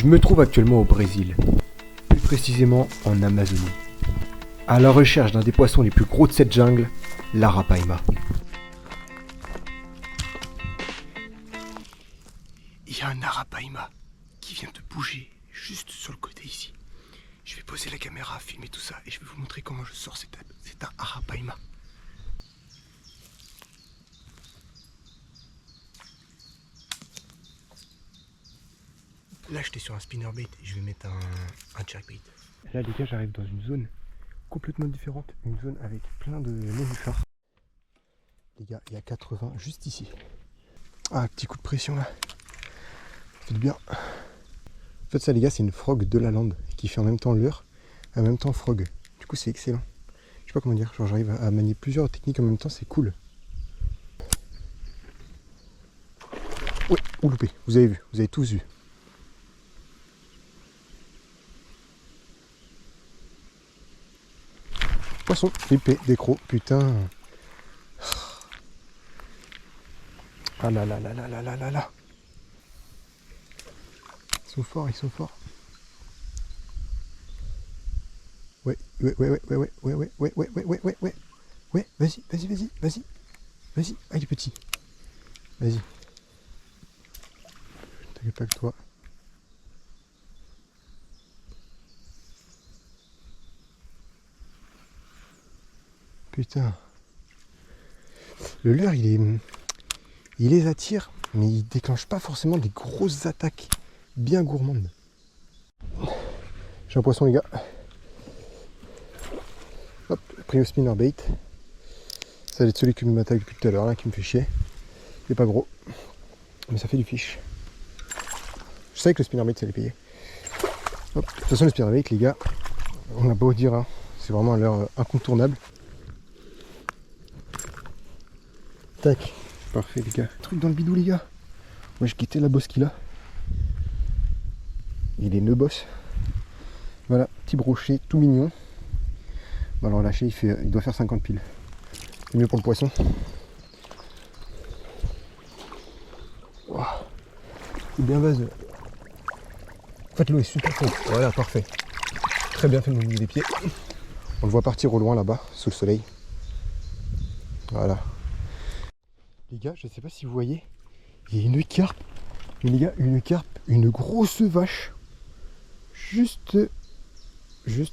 Je me trouve actuellement au Brésil, plus précisément en Amazonie, à la recherche d'un des poissons les plus gros de cette jungle, l'arapaima. Il y a un arapaima qui vient de bouger juste sur le côté ici. Je vais poser la caméra, filmer tout ça et je vais vous montrer comment je sors cet arapaima. Là j'étais sur un spinnerbait et je vais mettre un jerkbait. Là les gars, j'arrive dans une zone complètement différente, une zone avec plein de nénuphars. Les gars, il y a 80 juste ici. Ah, petit coup de pression là. Ça fait du bien. En fait ça les gars, c'est une frog de la lande qui fait en même temps leurre, en même temps frog. Du coup c'est excellent. Je sais pas comment dire, genre j'arrive à manier plusieurs techniques en même temps, c'est cool. Ouais, ou loupé, vous avez vu, vous avez tous vu. Poisson, épée, décro, putain. Ah là là là là là là là là. Ils sont forts, ils sont forts. Ouais, ouais, ouais, ouais, ouais, ouais, ouais, ouais, ouais, ouais, ouais, ouais, ouais. Ouais, vas-y, vas-y, vas-y, vas-y. Vas-y, ah il est petit. Vas-y. T'inquiète pas que toi. Putain. Le leurre, il les attire, mais il déclenche pas forcément des grosses attaques bien gourmandes. J'ai un poisson les gars. Hop, pris au spinnerbait. Ça va être celui qui m'attaque depuis tout à l'heure, là, qui me fait chier. Il est pas gros, mais ça fait du fiche. Je savais que le spinnerbait ça allait payer. Hop. De toute façon le spinnerbait les gars, on a beau dire, hein, c'est vraiment un leurre incontournable. Tac, parfait les gars. Truc dans le bidou les gars. Moi j'ai quitté la bosse qu'il a. Il est nœud boss. Voilà, petit brochet tout mignon. Bon, alors lâcher il doit faire 50 piles. C'est mieux pour le poisson. Wow. C'est bien vaseux. En fait l'eau est super chaude. Voilà, parfait. Très bien fait de mouiller les pieds. On le voit partir au loin là-bas, sous le soleil. Voilà. Les gars, je sais pas si vous voyez, il y a une carpe. Mais les gars, une carpe, une grosse vache. Juste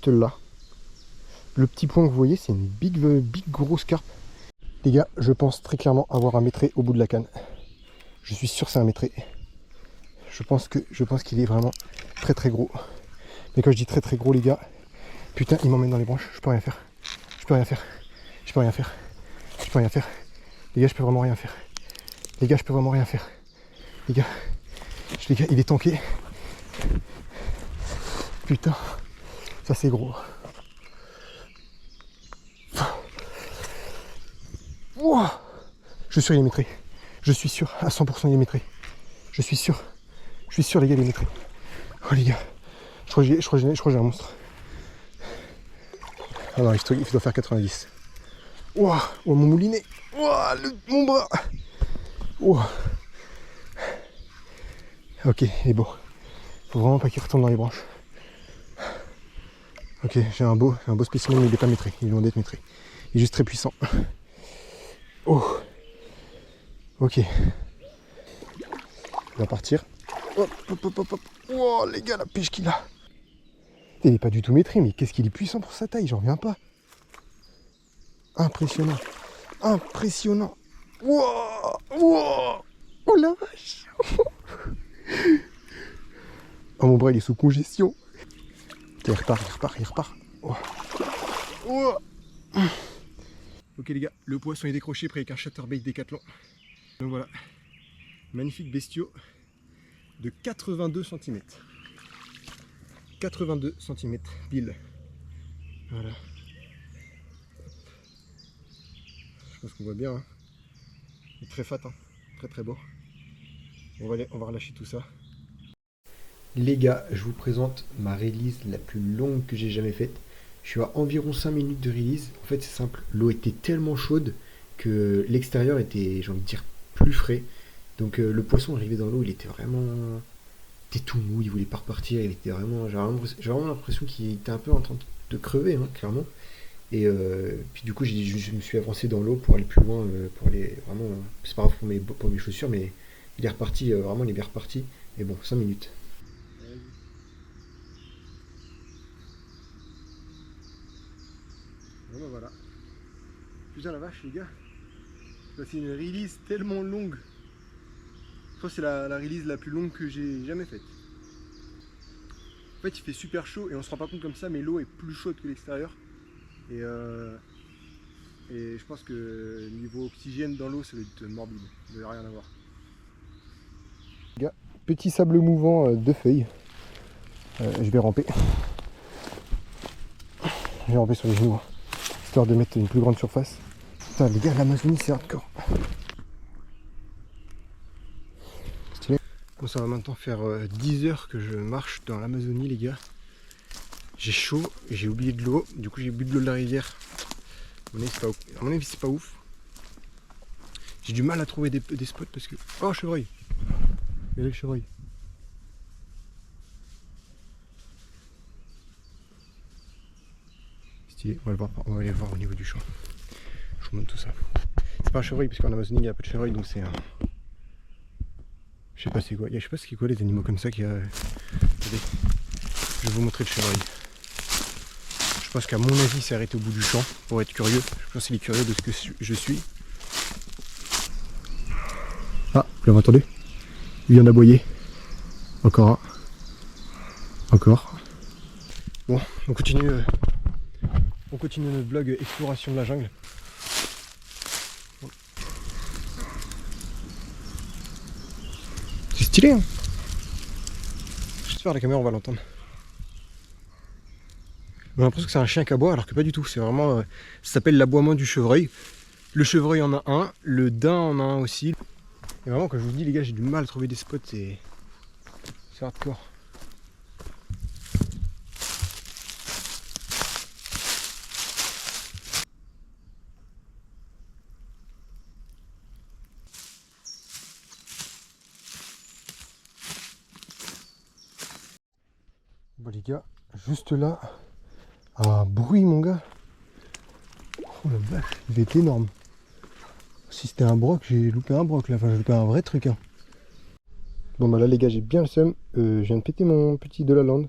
là. Le petit point que vous voyez, c'est une big grosse carpe. Les gars, je pense très clairement avoir un métré au bout de la canne. Je suis sûr que c'est un métré. Je pense qu'il est vraiment très très gros. Mais quand je dis très très gros les gars, putain il m'emmène dans les branches, je peux rien faire. Je peux rien faire. Je peux rien faire. Je peux rien faire. Les gars, je peux vraiment rien faire. Les gars, je peux vraiment rien faire. Les gars, il est tanké. Putain, ça c'est gros. Wow. Je suis sûr il est métré. Je suis sûr, à 100% il est métré. Je suis sûr les gars il est métré. Oh les gars, je crois que j'ai un monstre. Ah non, il doit faire 90. Wow, oh mon moulinet. Wow, mon bras. Wow. Ok, il est beau. Faut vraiment pas qu'il retombe dans les branches. Ok, j'ai un beau spécimen, mais il n'est pas métré. Il est loin d'être métré. Il est juste très puissant. Oh. Ok. Il va partir. Hop, hop, hop, hop, hop. Oh les gars, la pêche qu'il a. Il n'est pas du tout métré, mais qu'est-ce qu'il est puissant pour sa taille, j'en reviens pas. Impressionnant. Impressionnant. Wow, wow. Oh la vache. Oh mon bras il est sous congestion. Ok, il repart. Oh. Oh. Ok les gars, le poisson est décroché près avec un chatterbait Décathlon. Donc voilà, magnifique bestiau de 82 cm. 82 cm pile. Voilà. Je pense qu'on voit bien. Hein. Il est très fat, hein. Très très beau. On va relâcher tout ça. Les gars, je vous présente ma release la plus longue que j'ai jamais faite. Je suis à environ 5 minutes de release. En fait, c'est simple. L'eau était tellement chaude que l'extérieur était, j'ai envie de dire, plus frais. Donc le poisson arrivé dans l'eau, il était vraiment était tout mou, il voulait pas repartir, il était vraiment, j'ai vraiment l'impression qu'il était un peu en train de crever, hein, clairement. Et puis du coup, je me suis avancé dans l'eau pour aller plus loin, pour aller vraiment, c'est pas grave pour mes chaussures, mais il est reparti, vraiment, il est bien reparti. Et bon, 5 minutes. Bon bah voilà. Putain la vache les gars. C'est une release tellement longue. Je crois que c'est la release la plus longue que j'ai jamais faite. En fait il fait super chaud et on se rend pas compte comme ça, mais l'eau est plus chaude que l'extérieur. Et je pense que niveau oxygène dans l'eau ça va être morbide. Il ne doit rien avoir. Les gars, petit sable mouvant de feuilles. Je vais ramper. Je vais ramper sur les genoux, histoire de mettre une plus grande surface. Putain les gars, l'Amazonie c'est hardcore. Stylé. Bon, ça va maintenant faire 10 heures que je marche dans l'Amazonie les gars. J'ai chaud, j'ai oublié de l'eau, du coup j'ai bu de l'eau de la rivière. À mon avis c'est pas ouf. J'ai du mal à trouver des spots parce que... Oh chevreuil. Il y a le chevreuil. Stylé, on va aller voir au niveau du champ. Je vous montre tout ça. C'est pas un chevreuil parce qu'en Amazonie il y a pas de chevreuil, donc c'est un... Je sais pas c'est quoi. Je sais pas c'est quoi les animaux comme ça qui a... Regardez. Je vais vous montrer le chevreuil. Je pense qu'à mon avis c'est arrêté au bout du champ pour être curieux. Je pense qu'il est curieux de ce que je suis. Ah, vous l'avez entendu? Il vient d'aboyer. Encore un. Encore. Bon, on continue notre vlog exploration de la jungle. C'est stylé hein. J'espère la caméra on va l'entendre. On a l'impression que c'est un chien qui aboie alors que pas du tout. C'est vraiment... ça s'appelle l'aboiement du chevreuil. Le chevreuil en a un, le daim en a un aussi. Et vraiment quand je vous dis les gars j'ai du mal à trouver des spots, c'est hardcore. Bon les gars, juste là, un bruit mon gars. Oh la vache, il est énorme. Si c'était un broc, j'ai loupé un broc là, enfin j'ai loupé un vrai truc hein. Bon bah là les gars j'ai bien le seum, je viens de péter mon petit de la lande.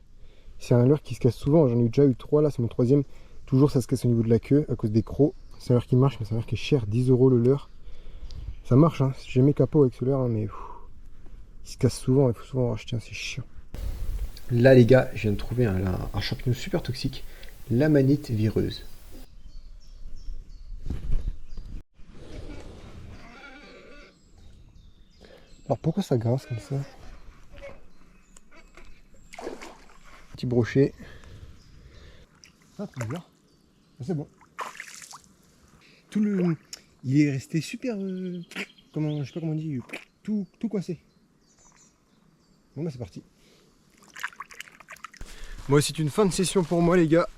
C'est un leurre qui se casse souvent, j'en ai déjà eu 3 là, c'est mon 3ème. Toujours ça se casse au niveau de la queue à cause des crocs. C'est un leurre qui marche mais c'est un leurre qui est cher, 10 € le leurre. Ça marche hein, j'ai jamais capot avec ce leurre hein, mais il se casse souvent, il faut souvent en racheter un, c'est chiant. Là les gars, je viens de trouver un champignon super toxique, l'amanite vireuse. Alors pourquoi ça grince comme ça? Petit brochet. Ah, c'est bien. C'est bon. Il est resté super... je sais pas comment on dit, tout coincé. Bon bah c'est parti. Moi c'est une fin de session pour moi les gars.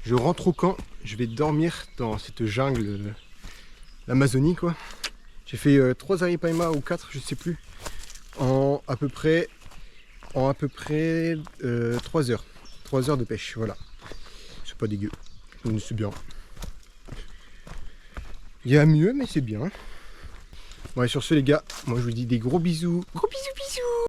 Je rentre au camp, je vais dormir dans cette jungle, l'Amazonie quoi. J'ai fait 3 Aripaima ou 4, je sais plus, en à peu près 3 heures. 3 heures de pêche, voilà. C'est pas dégueu, c'est bien. Il y a mieux mais c'est bien. Bon et sur ce les gars, moi je vous dis des gros bisous. Gros bisous bisous.